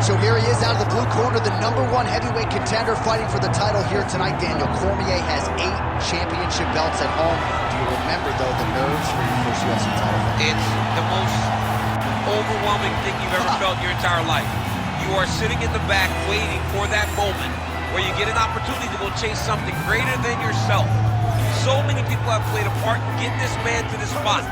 right, so here he is out of the blue corner, the #1 heavyweight contender fighting for the title here tonight. Daniel Cormier has 8 championship belts at home. Do you remember, though, the nerves for your first UFC title fight? It's the most overwhelming thing you've ever felt in your entire life. You are sitting in the back waiting for that moment where you get an opportunity to go chase something greater than yourself. So many people have played a part in getting this man to this spot.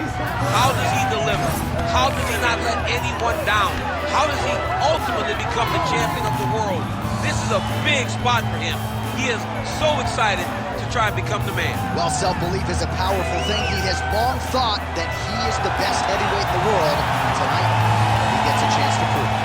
How does he deliver? How does he not let anyone down? How does he ultimately become the champion of the world? This is a big spot for him. He is so excited to try and become the man. Well, self-belief is a powerful thing. He has long thought that he is the best heavyweight in the world. Tonight, he gets a chance to prove it.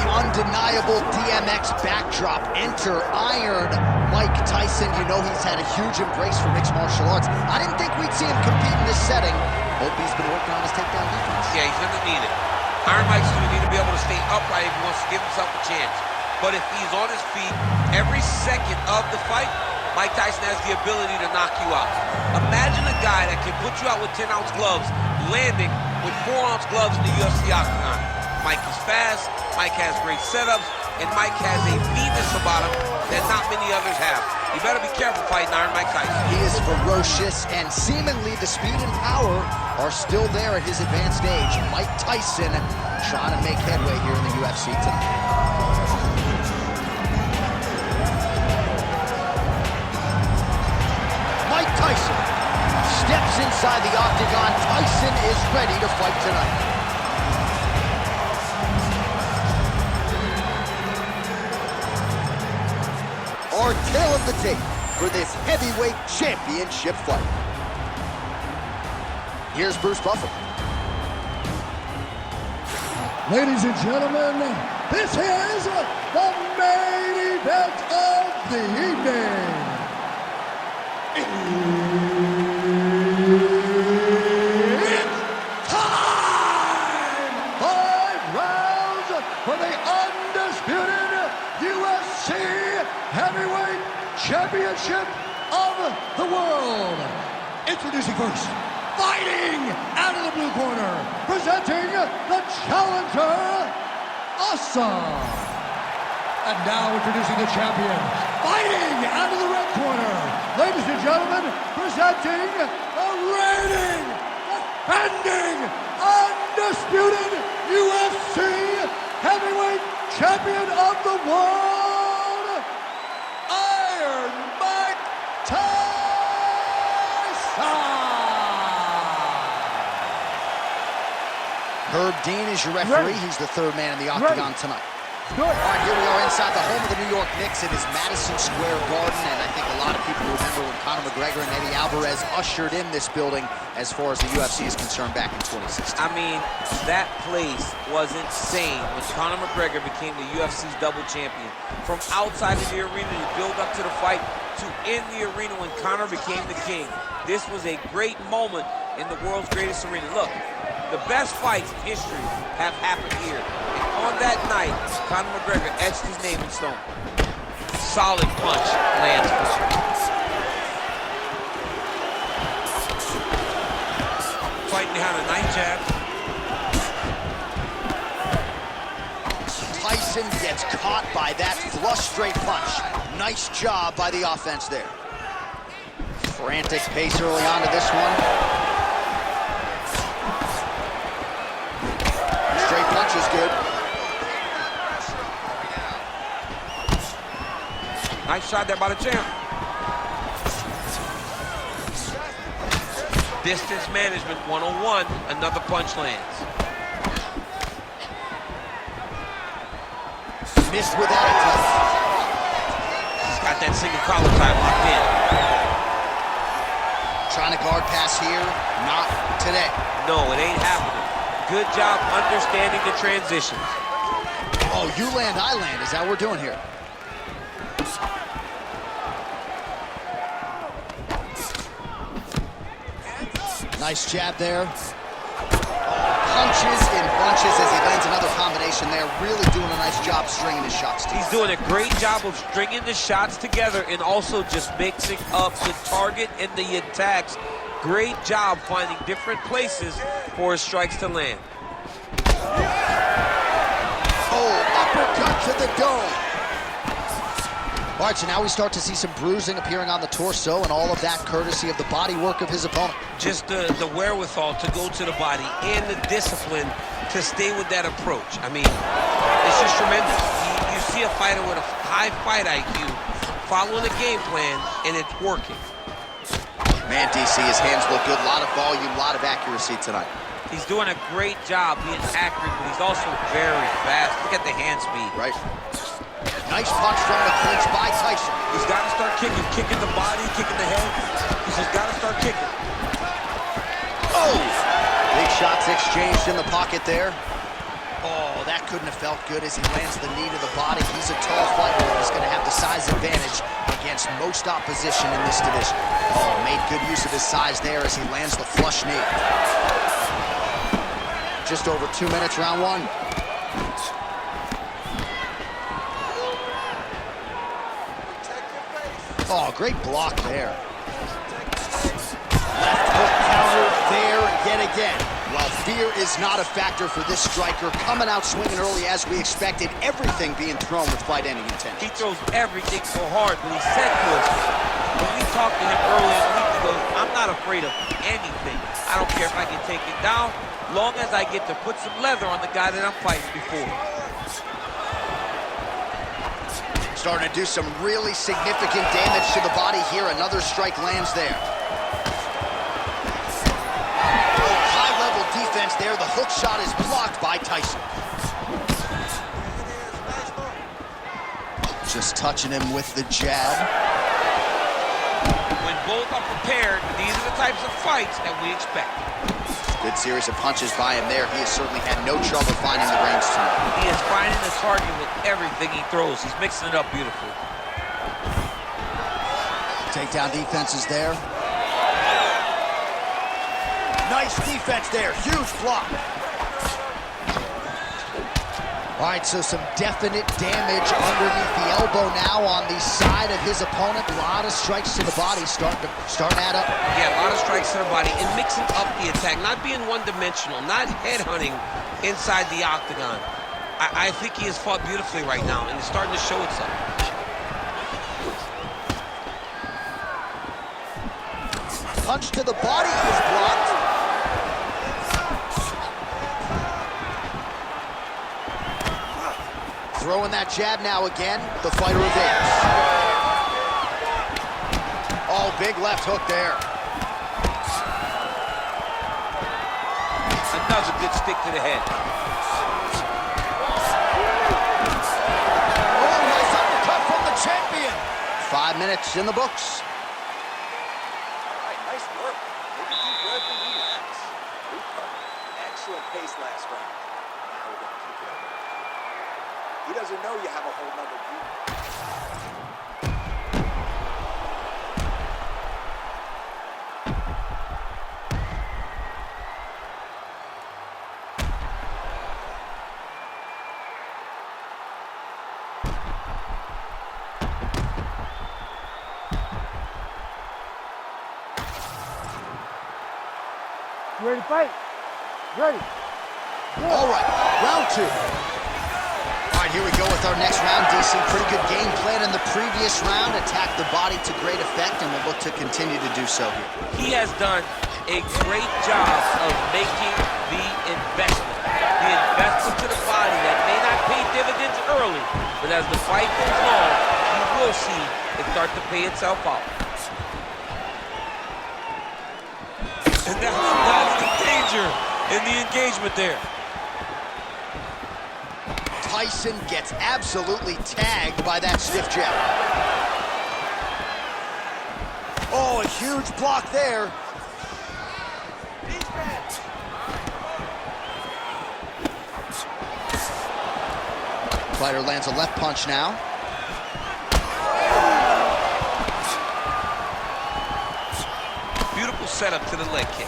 Undeniable DMX backdrop. Enter Iron Mike Tyson. You know he's had a huge embrace for mixed martial arts. I didn't think we'd see him compete in this setting. Hope he's been working on his takedown defense. Yeah, he's going to need it. Iron Mike's going to need to be able to stay upright if he wants to give himself a chance. But if he's on his feet every second of the fight, Mike Tyson has the ability to knock you out. Imagine a guy that can put you out with 10-ounce gloves, landing with 4-ounce gloves in the UFC octagon. Mike is fast, Mike has great setups, and Mike has a meanness about him that not many others have. You better be careful fighting Iron Mike Tyson. He is ferocious, and seemingly the speed and power are still there at his advanced age. Mike Tyson trying to make headway here in the UFC tonight. Mike Tyson steps inside the octagon. Tyson is ready to fight tonight. Our tale of the tape for this heavyweight championship fight. Here's Bruce Buffer. Ladies and gentlemen, this is the main event of the evening. It's time! 5 rounds for the undisputed UFC Heavyweight Championship of the world. Introducing first, fighting out of the blue corner, presenting the challenger, Awesome. And now introducing the champion, fighting out of the red corner, ladies and gentlemen, presenting the reigning, defending, undisputed UFC Heavyweight Champion of the world, Iron Mike Tyson! Herb Dean is your referee. He's the third man in the octagon tonight. All right, here we are inside the home of the New York Knicks. It is Madison Square Garden, and I think a lot of people remember when Conor McGregor and Eddie Alvarez ushered in this building as far as the UFC is concerned back in 2016. I mean, that place was insane when Conor McGregor became the UFC's double champion. From outside of the arena to build up to the fight to in the arena when Conor became the king. This was a great moment in the world's greatest arena. Look, the best fights in history have happened here. And on that night, Conor McGregor etched his name in stone. Solid punch lands for him. Fighting behind a nice jab. Tyson gets caught by that flush straight punch. Nice job by the offense there. Frantic pace early on to this one. Straight punch is good. Nice shot there by the champ. Distance management 101. Another punch lands. Missed with attitude. He's got that single collar tie locked in. Trying to guard pass here. Not today. No, it ain't happening. Good job understanding the transitions. Oh, you land, I land. Is that what we're doing here? Nice jab there. Punches in bunches as he lands another combination there. Really doing a nice job stringing his shots together. He's doing a great job of stringing the shots together and also just mixing up the target and the attacks. Great job finding different places for his strikes to land. Oh, uppercut to the dome. All right, so now we start to see some bruising appearing on the torso, and all of that courtesy of the body work of his opponent. Just the wherewithal to go to the body and the discipline to stay with that approach. I mean, it's just tremendous. You see a fighter with a high fight IQ following a game plan, and it's working. Man, DC, his hands look good. A lot of volume, a lot of accuracy tonight. He's doing a great job being accurate, but he's also very fast. Look at the hand speed. Right. Nice punch from the clinch by Tyson. He's got to start kicking the body, kicking the head. He's just got to start kicking. Oh! Big shots exchanged in the pocket there. Oh, that couldn't have felt good as he lands the knee to the body. He's a tall fighter. He's going to have the size advantage against most opposition in this division. Oh, made good use of his size there as he lands the flush knee. Just over 2 minutes, round one. Oh, great block there. Left hook counter there yet again. Well, fear is not a factor for this striker. Coming out swinging early as we expected. Everything being thrown with fight-ending intent. He throws everything so hard, but he said to us, when we talked to him earlier in the week, he goes, I'm not afraid of anything. I don't care if I can take it down, long as I get to put some leather on the guy that I'm fighting before. Starting to do some really significant damage to the body here. Another strike lands there. Oh, high-level defense there. The hook shot is blocked by Tyson. Just touching him with the jab. When both are prepared, these are the types of fights that we expect. Good series of punches by him there. He has certainly had no trouble finding the range tonight. He is finding the target with everything he throws. He's mixing it up beautifully. Takedown defense is there. Nice defense there. Huge block. All right, so some definite damage underneath the elbow now on the side of his opponent. A lot of strikes to the body starting to add up. Yeah, a lot of strikes to the body and mixing up the attack, not being one-dimensional, not headhunting inside the octagon. I think he has fought beautifully right now, and it's starting to show itself. Punch to the body is blocked. Throwing that jab now again. The fighter evades. Oh, big left hook there. Another good stick to the head. Oh, nice uppercut from the champion. 5 minutes in the books. All right, nice work. Take a deep breath and relax. Excellent pace last round. Now we're going to keep it up. He doesn't know you have a whole nother beat. You ready to fight? Ready. All right, round two. All right, here we go with our next round, DC. Pretty good game plan in the previous round. Attacked the body to great effect, and we'll look to continue to do so here. He has done a great job of making the investment. The investment to the body that may not pay dividends early, but as the fight goes on, you will see it start to pay itself out. And that's the danger in the engagement there. Tyson gets absolutely tagged by that stiff jab. Oh, a huge block there. Fighter lands a left punch now. Beautiful setup to the leg kick.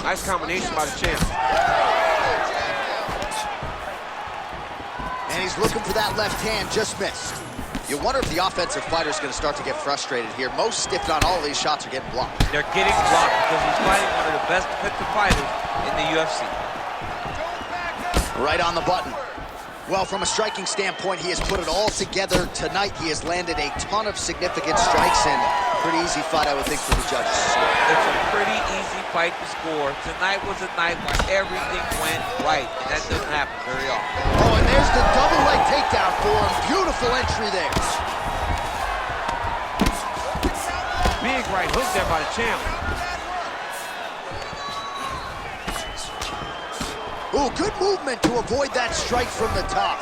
Nice combination by the champ. And he's looking for that left hand, just missed. You wonder if the offensive fighter is going to start to get frustrated here. Most, if not all, of these shots are getting blocked. They're getting blocked because he's fighting one of the best defensive fighters in the UFC. Right on the button. Well, from a striking standpoint, he has put it all together tonight. He has landed a ton of significant strikes, and pretty easy fight, I would think, for the judges. It's a pretty easy fight to score. Tonight was a night where everything went right, and that doesn't happen very often. Oh, and there's the double leg takedown for him. Beautiful entry there. Big right hook there by the champ. Ooh, good movement to avoid that strike from the top.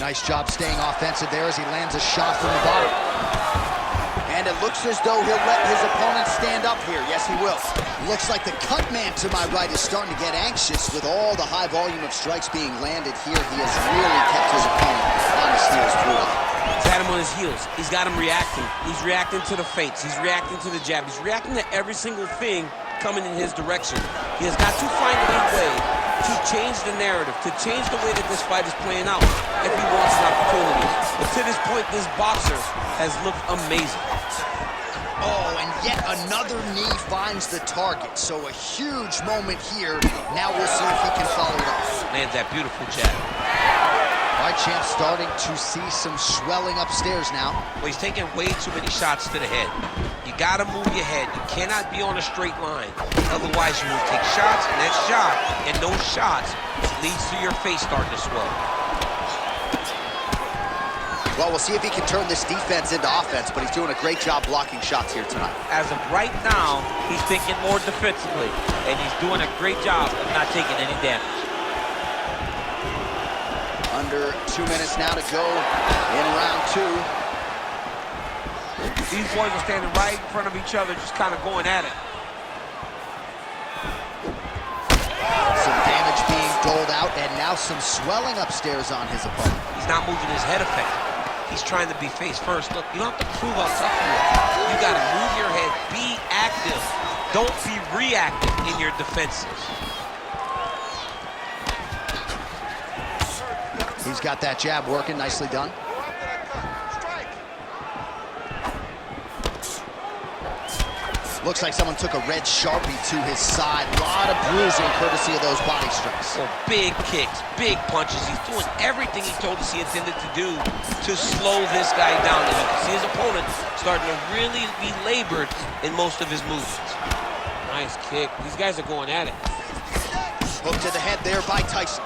Nice job staying offensive there as he lands a shot from the bottom. And it looks as though he'll let his opponent stand up here. Yes, he will. Looks like the cut man to my right is starting to get anxious with all the high volume of strikes being landed here. He has really kept his opponent on his heels throughout. He's had him on his heels. He's got him reacting. He's reacting to the feints. He's reacting to the jab. He's reacting to every single thing coming in his direction. He has got to find a way to change the narrative, to change the way that this fight is playing out if he wants an opportunity. But to this point, this boxer has looked amazing. Oh, and yet another knee finds the target. So a huge moment here. Now we'll see if he can follow it up. Lands that beautiful jab. All right, champ, starting to see some swelling upstairs now. Well, he's taking way too many shots to the head. You gotta move your head. You cannot be on a straight line. Otherwise, you will take shots, next shot, and those shots leads to your face starting to swell. Well, we'll see if he can turn this defense into offense, but he's doing a great job blocking shots here tonight. As of right now, he's thinking more defensively, and he's doing a great job of not taking any damage. Under 2 minutes now to go in round 2. These boys are standing right in front of each other, just kind of going at it. Some damage being doled out, and now some swelling upstairs on his opponent. He's not moving his head effectively. He's trying to be face first. Look, you don't have to prove how tough you are. You got to move your head. Be active. Don't be reactive in your defenses. He's got that jab working. Nicely done. Looks like someone took a red Sharpie to his side. A lot of bruising courtesy of those body strikes. So big kicks, big punches. He's doing everything he told us he intended to do to slow this guy down. And you can see his opponent starting to really be labored in most of his movements. Nice kick. These guys are going at it. Hook to the head there by Tyson.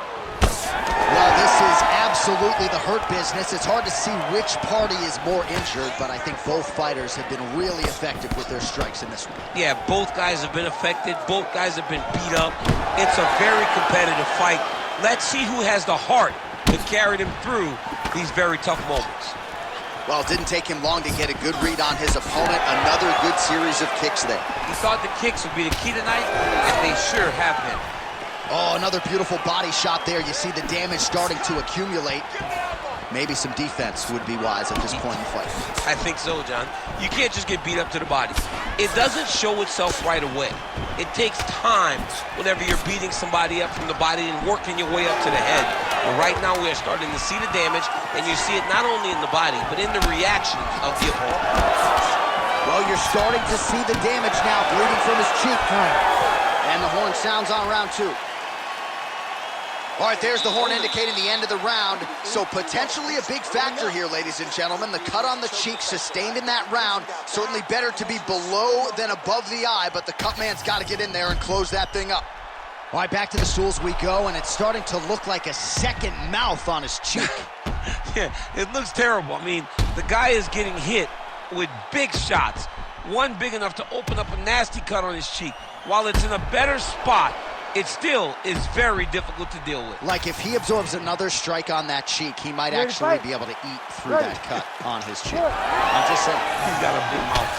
Well, this is absolutely the hurt business. It's hard to see which party is more injured, but I think both fighters have been really effective with their strikes in this one. Yeah, both guys have been affected. Both guys have been beat up. It's a very competitive fight. Let's see who has the heart to carry them through these very tough moments. Well, it didn't take him long to get a good read on his opponent. Another good series of kicks there. He thought the kicks would be the key tonight, and they sure have been. Oh, another beautiful body shot there. You see the damage starting to accumulate. Maybe some defense would be wise at this point in the fight. I think so, John. You can't just get beat up to the body. It doesn't show itself right away. It takes time whenever you're beating somebody up from the body and working your way up to the head. But right now we are starting to see the damage, and you see it not only in the body, but in the reactions of the opponent. Well, you're starting to see the damage now, bleeding from his cheek. And the horn sounds on round 2. All right, there's the horn indicating the end of the round. So potentially a big factor here, ladies and gentlemen. The cut on the cheek sustained in that round. Certainly better to be below than above the eye, but the cut man's got to get in there and close that thing up. All right, back to the stools we go, and it's starting to look like a second mouth on his cheek. Yeah, it looks terrible. I mean, the guy is getting hit with big shots. One big enough to open up a nasty cut on his cheek. While it's in a better spot, it still is very difficult to deal with. Like if he absorbs another strike on that cheek, he might actually be able to eat through that cut on his cheek. I'm just saying. He's got a big mouth.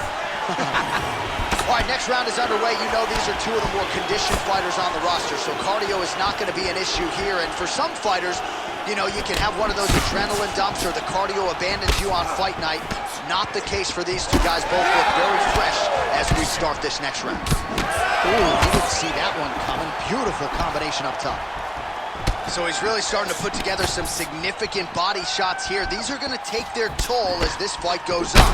All right, next round is underway. You know these are two of the more conditioned fighters on the roster, so cardio is not going to be an issue here. And for some fighters, You know, you can have one of those adrenaline dumps or the cardio abandons you on fight night. Not the case for these two guys. Both look very fresh as we start this next round. Ooh, he didn't see that one coming. Beautiful combination up top. So he's really starting to put together some significant body shots here. These are going to take their toll as this fight goes on.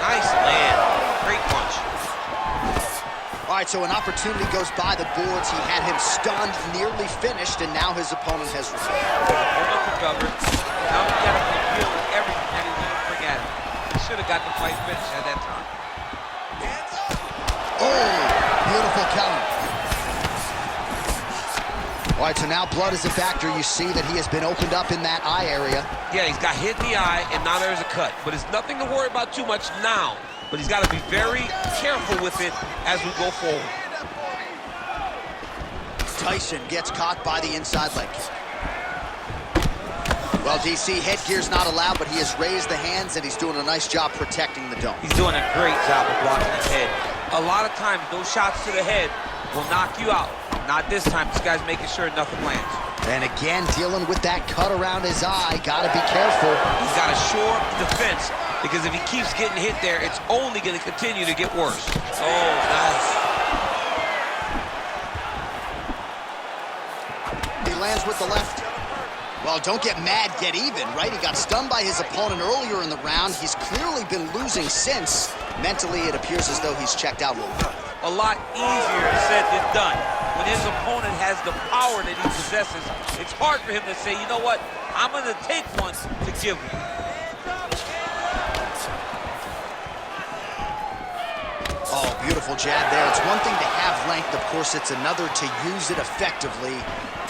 Nice land. Great punch. All right, so an opportunity goes by the boards. He had him stunned, nearly finished, and now his opponent has recovered. Opponent recovered. Now he got to deal with everything that he's going to bring at him. He should have got the fight finished at that time. Oh, beautiful counter. All right, so now blood is a factor. You see that he has been opened up in that eye area. Yeah, he's got hit in the eye, and now there's a cut. But it's nothing to worry about too much now. But he's got to be very careful with it as we go forward. Tyson gets caught by the inside leg kick. Well, DC, headgear's not allowed, but he has raised the hands, and he's doing a nice job protecting the dome. He's doing a great job of blocking his head. A lot of times, those shots to the head will knock you out. Not this time. This guy's making sure nothing lands. And again, dealing with that cut around his eye. Got to be careful. He's got to shore up the defense, because if he keeps getting hit there, it's only going to continue to get worse. Oh, nice. He lands with the left. Well, don't get mad, get even, right? He got stunned by his opponent earlier in the round. He's clearly been losing since. Mentally, it appears as though he's checked out a little bit. A lot easier said than done. When his opponent has the power that he possesses, it's hard for him to say, you know what, I'm going to take one to give him. Oh, beautiful jab there. It's one thing to have length, of course, it's another to use it effectively.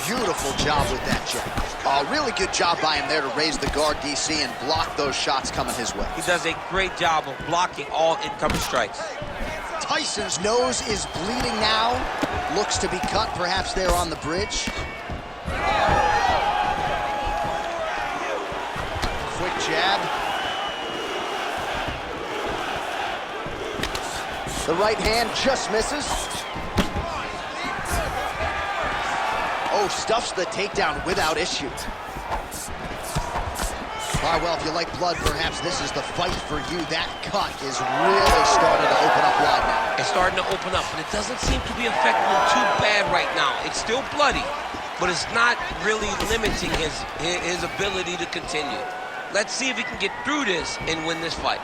Beautiful job with that jab. Really good job by him there to raise the guard, DC, and block those shots coming his way. He does a great job of blocking all incoming strikes. Tyson's nose is bleeding now. Looks to be cut, perhaps there on the bridge. Quick jab. The right hand just misses. Oh, stuffs the takedown without issue. All right, well, if you like blood, perhaps this is the fight for you. That cut is really starting to open up wide now. It's starting to open up, but it doesn't seem to be affecting him too bad right now. It's still bloody, but it's not really limiting his ability to continue. Let's see if he can get through this and win this fight.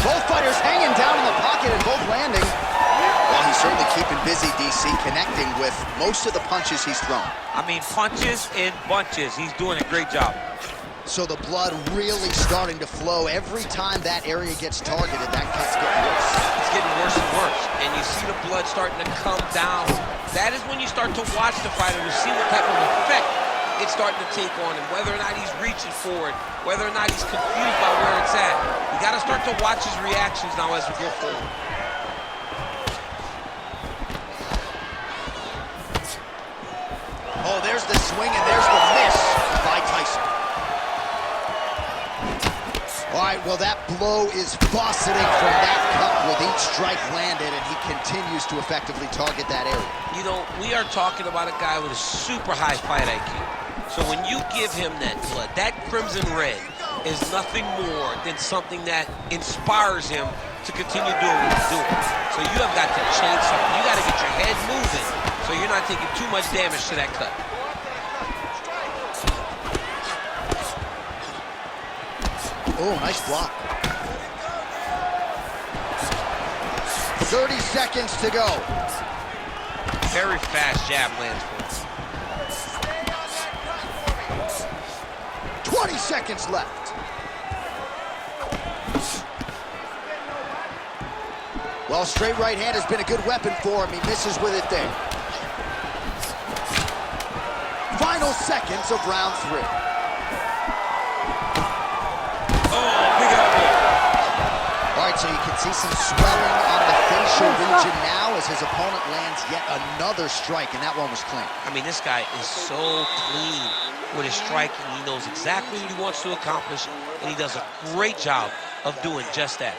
Both fighters hanging down in the pocket and both landing. Well, he's certainly keeping busy, DC, connecting with most of the punches he's thrown. I mean, punches in bunches. He's doing a great job. So the blood really starting to flow. Every time that area gets targeted, that cut's getting worse. It's getting worse and worse. And you see the blood starting to come down. That is when you start to watch the fighter to see what type of effect it's starting to take on him, whether or not he's reaching for it, whether or not he's confused by where it's at. You got to start to watch his reactions now as we go forward. Oh, there's the swing and there's the miss by Tyson. All right, well, that blow is fauceting from that cut with each strike landed, and he continues to effectively target that area. You know, we are talking about a guy with a super high fight IQ. So when you give him that blood, that crimson red is nothing more than something that inspires him to continue doing what he's doing. So you have got to change something. You got to get your head moving so you're not taking too much damage to that cut. Oh, nice block. 30 seconds to go. Very fast jab lands for him. 20 seconds left. Well, straight right hand has been a good weapon for him. He misses with it there. Final seconds of round 3. Oh, big elbow. All right, so you can see some swelling on the face crucial region now as his opponent lands yet another strike, and that one was clean. I mean, this guy is so clean with his striking. He knows exactly what he wants to accomplish, and he does a great job of doing just that.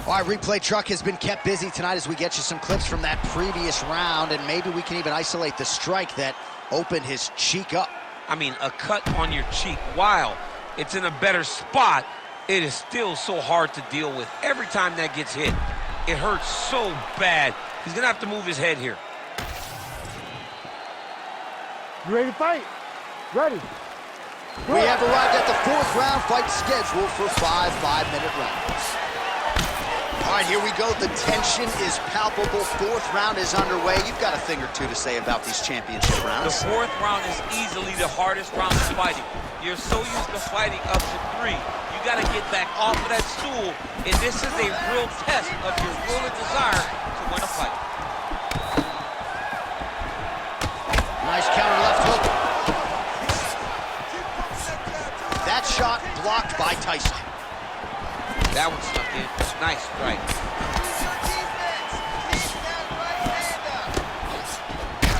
All right, replay truck has been kept busy tonight as we get you some clips from that previous round, and maybe we can even isolate the strike that opened his cheek up. I mean, a cut on your cheek, while it's in a better spot, it is still so hard to deal with. Every time that gets hit, it hurts so bad. He's gonna have to move his head here. You ready to fight? Ready. We have arrived at the 4th round fight scheduled for 5 5-minute rounds. All right, here we go. The tension is palpable. 4th round is underway. You've got a thing or two to say about these championship rounds. The 4th round is easily the hardest round of fighting. You're so used to fighting up to 3. You got to get back off of that stool, and this is a real test of your will and desire to win a fight. Nice counter left hook. That shot blocked by Tyson. That one snuck in. Nice strike.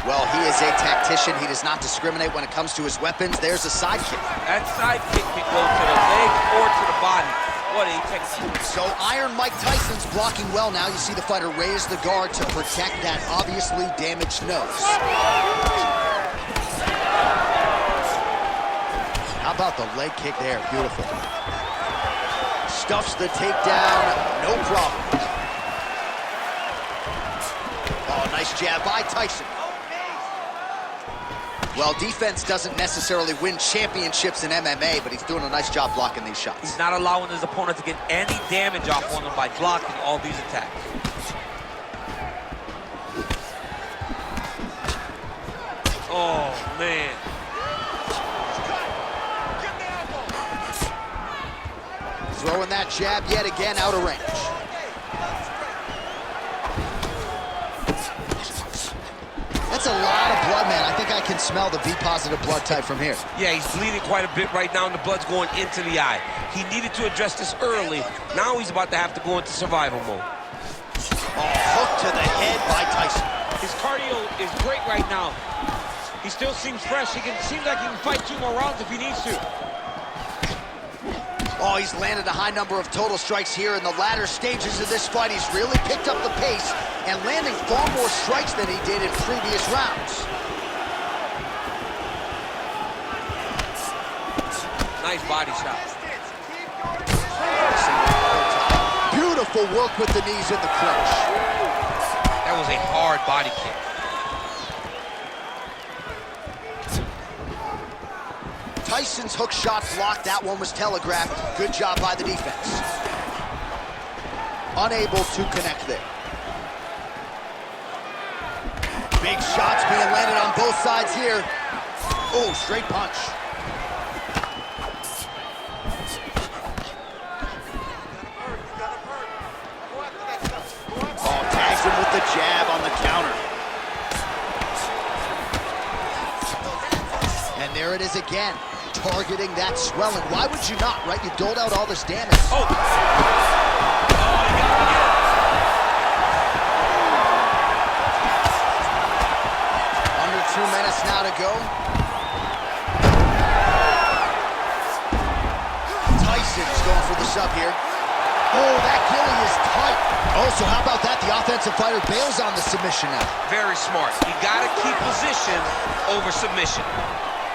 Well, he is a tactician. He does not discriminate when it comes to his weapons. There's a side kick. That side kick can go to the legs or to the body. What a technique. So Iron Mike Tyson's blocking well now. You see the fighter raise the guard to protect that obviously damaged nose. How about the leg kick there? Beautiful. Stuffs the takedown, no problem. Oh, nice jab by Tyson. Well, defense doesn't necessarily win championships in MMA, but he's doing a nice job blocking these shots. He's not allowing his opponent to get any damage off on him by blocking all these attacks. Oh, man. Throwing that jab yet again out of range. That's a lot of blood, man. I think I can smell the B-positive blood type from here. Yeah, he's bleeding quite a bit right now, and the blood's going into the eye. He needed to address this early. Now he's about to have to go into survival mode. Oh, hook to the head by Tyson. His cardio is great right now. He still seems fresh. Seems like he can fight 2 more rounds if he needs to. Oh, he's landed a high number of total strikes here in the latter stages of this fight. He's really picked up the pace and landing far more strikes than he did in previous rounds. Nice body shot. Beautiful work with the knees in the clinch. That was a hard body kick. Tyson's hook shot blocked. That one was telegraphed. Good job by the defense. Unable to connect there. Big shots being landed on both sides here. Oh, straight punch. Oh, tags him with the jab on the counter. And there it is again. Targeting that swelling. Why would you not, right? You doled out all this damage. Oh! Under 2 minutes now to go. Tyson's going for the sub here. Oh, that gilly is tight. Oh, so how about that? The offensive fighter bails on the submission now. Very smart. You got to keep position over submission.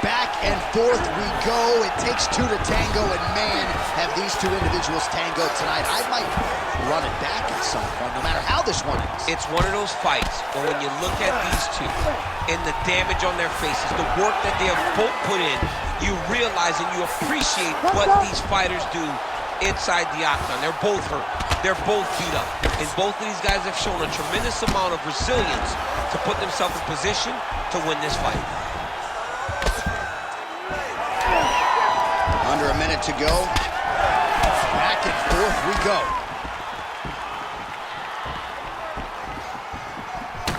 Back and forth we go. It takes 2 to tango, and man, have these 2 individuals tangoed tonight. I might run it back at some point, no matter how this one ends. It's one of those fights where when you look at these 2 and the damage on their faces, the work that they have both put in, you realize and you appreciate what these fighters do inside the octagon. They're both hurt. They're both beat up. And both of these guys have shown a tremendous amount of resilience to put themselves in position to win this fight. Under a minute to go. Back and forth we go.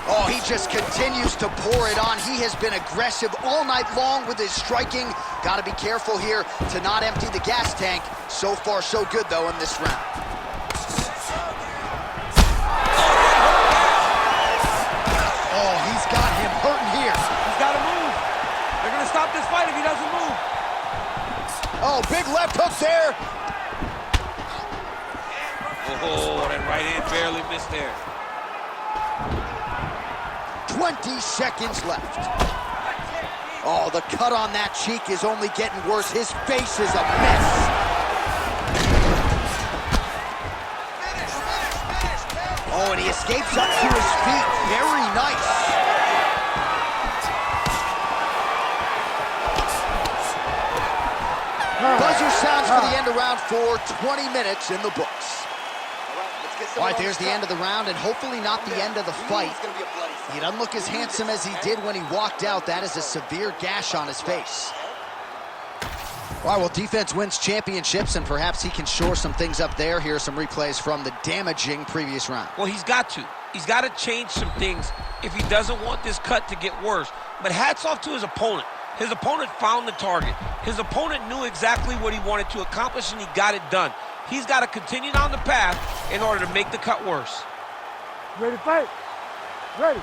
Oh, he just continues to pour it on. He has been aggressive all night long with his striking. Got to be careful here to not empty the gas tank. So far, so good, though, in this round. big left hook there. Oh, that right hand barely missed there. 20 seconds left. Oh, the cut on that cheek is only getting worse. His face is a mess. Oh, and he escapes up to his feet. Very nice. Buzzer sounds for the end of round 4. 20 minutes in the books. All right, there's the end of the round, and hopefully not the end of the fight. He doesn't look as handsome as he did when he walked out. That is a severe gash on his face. All right, well, defense wins championships, and perhaps he can shore some things up there. Here are some replays from the damaging previous round. Well, he's got to. He's got to change some things if he doesn't want this cut to get worse. But hats off to his opponent. His opponent found the target. His opponent knew exactly what he wanted to accomplish, and he got it done. He's got to continue down the path in order to make the cut worse. Ready to fight? Ready.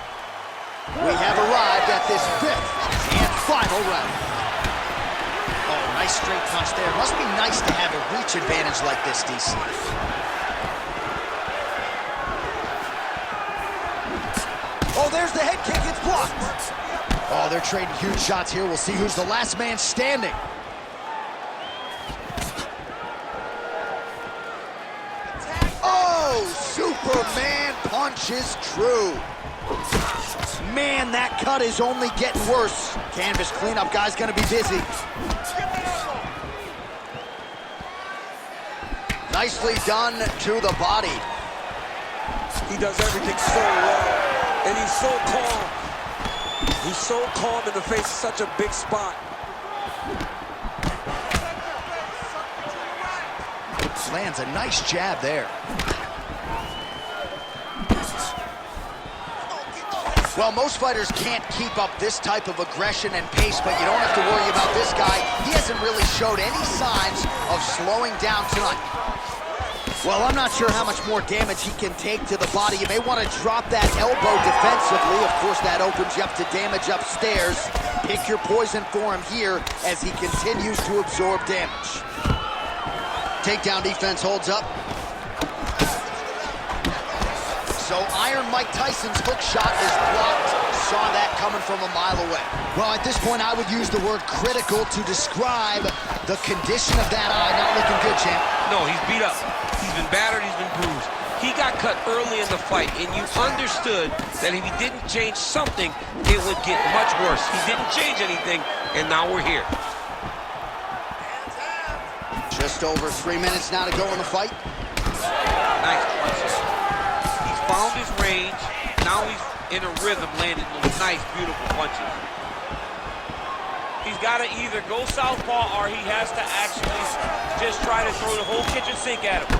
We have arrived at this 5th and final round. Oh, nice straight punch there. Must be nice to have a reach advantage like this, DC. Oh, there's the head kick. It's blocked. Oh, they're trading huge shots here. We'll see who's the last man standing. Oh, Superman punch is true. Man, that cut is only getting worse. Canvas cleanup guy's gonna be busy. Nicely done to the body. He does everything so well, and he's so calm. He's so calm in the face of such a big spot. Lands a nice jab there. Well, most fighters can't keep up this type of aggression and pace, but you don't have to worry about this guy. He hasn't really showed any signs of slowing down tonight. Well, I'm not sure how much more damage he can take to the body. You may want to drop that elbow defensively. Of course, that opens you up to damage upstairs. Pick your poison for him here as he continues to absorb damage. Takedown defense holds up. So Iron Mike Tyson's hook shot is blocked. Saw that coming from a mile away. Well, at this point, I would use the word critical to describe the condition of that eye. Not looking good, champ. No, he's beat up. He's been battered, he's been bruised. He got cut early in the fight, and you understood that if he didn't change something, it would get much worse. He didn't change anything, and now we're here. Just over 3 minutes now to go in the fight. Nice punches. He's found his range. Now he's in a rhythm, landing those nice, beautiful punches. He's got to either go southpaw or he has to actually just try to throw the whole kitchen sink at him.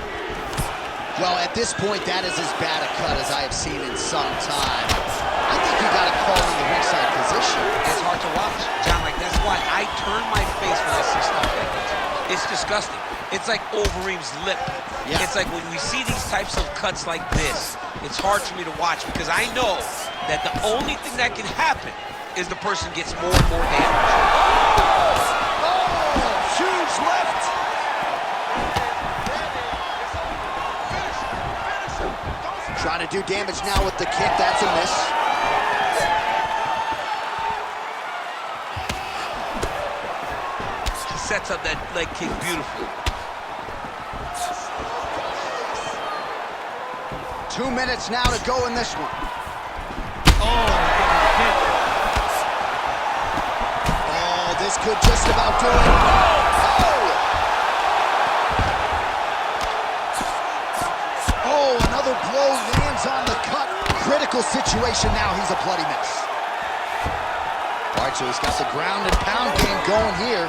Well, at this point, that is as bad a cut as I have seen in some time. I think you got to call in the ringside position. It's hard to watch, John. Like, that's why I turn my face when I see stuff like this. It's disgusting. It's like Overeem's lip. Yeah. It's like when we see these types of cuts like this, it's hard for me to watch because I know that the only thing that can happen is the person gets more and more damage. Oh, huge left. Trying to do damage now with the kick. That's a miss. He sets up that leg kick beautifully. 2 minutes now to go in this one. Oh, this could just about do it. Oh, another blow lands on the cut. Critical situation now. He's a bloody miss. All right, so he's got the ground and pound game going here.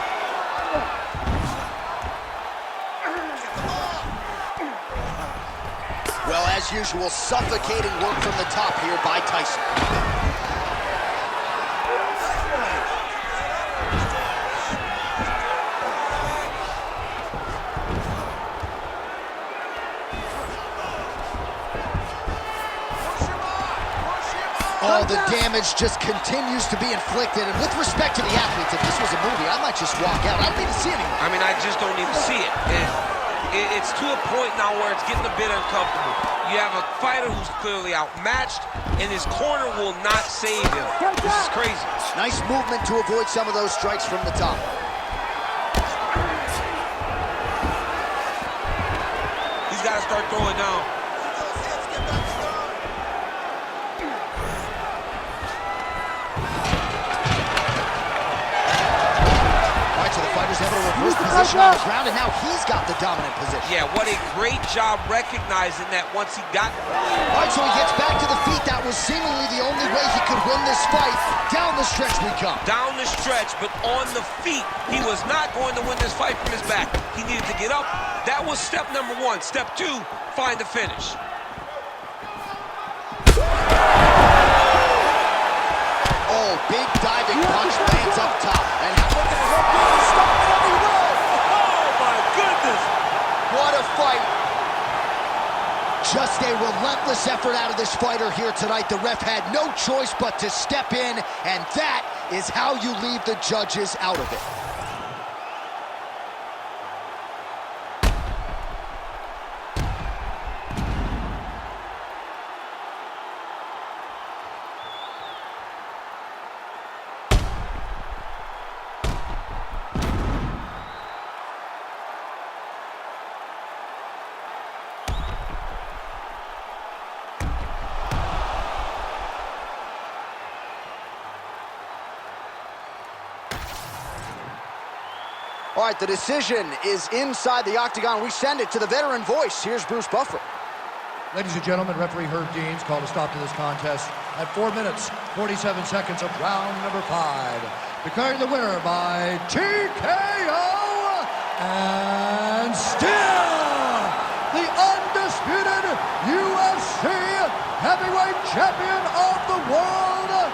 Well, as usual, suffocating work from the top here by Tyson. Oh, Oh, the damage just continues to be inflicted. And with respect to the athletes, if this was a movie, I might just walk out. I don't need to see anymore. I mean, I just don't need to see it. It's to a point now where it's getting a bit uncomfortable. You have a fighter who's clearly outmatched, and his corner will not save him. This is crazy. Nice movement to avoid some of those strikes from the top. He's got to start throwing now. Able to reverse position on the ground, and now he's got the dominant position. Yeah, what a great job recognizing that once he got... All right, so he gets back to the feet. That was seemingly the only way he could win this fight. Down the stretch we come. Down the stretch, but on the feet. He was not going to win this fight from his back. He needed to get up. That was step number one. Step two, find the finish. Oh, big diving punch lands up top. And what a fight. Just a relentless effort out of this fighter here tonight. The ref had no choice but to step in, and that is how you leave the judges out of it. All right, the decision is inside the octagon. We send it to the veteran voice. Here's Bruce Buffer. Ladies and gentlemen, referee Herb Deans called a stop to this contest at 4 minutes, 47 seconds of round number 5. Declaring the winner by TKO, and still the undisputed UFC heavyweight champion of the world,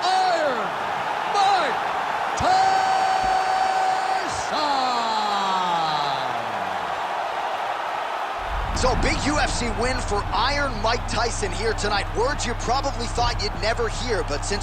Iron Mike Tyson. So, big UFC win for Iron Mike Tyson here tonight. Words you probably thought you'd never hear, but since